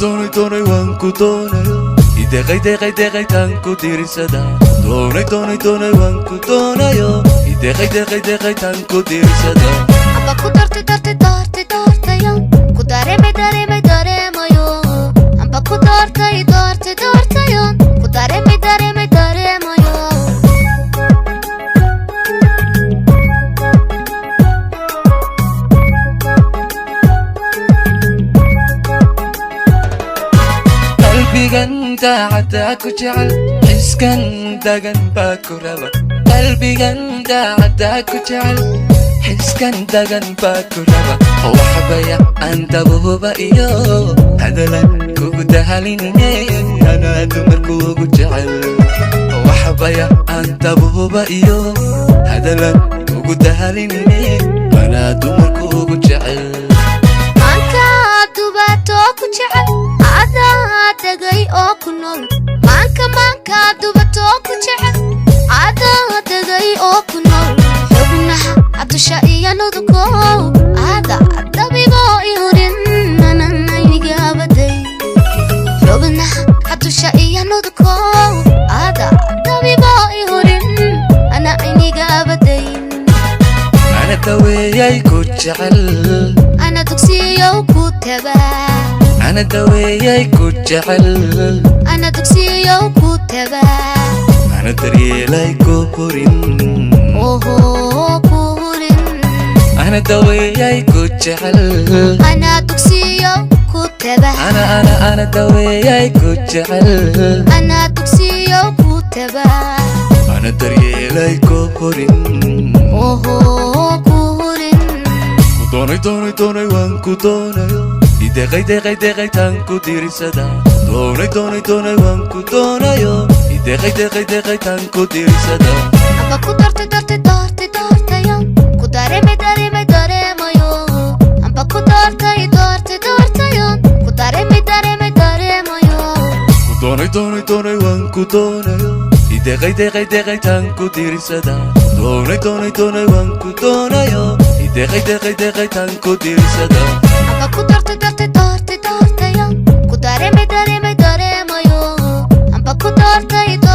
doonay waan ku doonayo ideeqay tan ku tiirsada doonay waan ku doonayo ideeqay tan ku tiirsada amba ku doortayo ku dareemayo amba ku doortayo ku dareemayo qalbigan daacada ku jecel xiskan dagan baa ku raba qalbigan daacada ku jecel xiskan dagan baa ku raba waxbaya andabuba iyo hadalan kugu dahalinine anaa dumarkuugu jecel waxbaya andabuba iyo hadalan kugu dahalinine anaa dumarkuugu jecel maanka dubato ku jecel adaa degay oo ku nool maanka dubato ku jecel adaa degay oo ku nool xubnaha adusha iyo nuduko ada dabigo ihurin nanayniga baday xubnaha adusha iyo nuduko ada dabigo ihurin nanayniga baday ana daweeyay ku jecel ana dugsiyo ku tabaa أنا دوياي كجعل أنا دكسيو كتبا أنا دريلاي كورين أوه كورين أنا دوياي كجعل أنا دكسيو كتبا أنا دوياي كجعل أنا دكسيو كتبا أنا دريلاي كورين أوه كورين doonay waan ku doonayo ideeqay tan ku tiirsada doonay waan ku doonayo ideeqay tan ku tiirsada amba ku doortayo ku dareemayo amba ku doortayo ku dareemayo doonay waan ku doonayo ideeqay tan ku tiirsada doonay waan ku doonayo ideeqay tan ku tiirsada amba ku doortayo ku dareemayo amba ku doortayo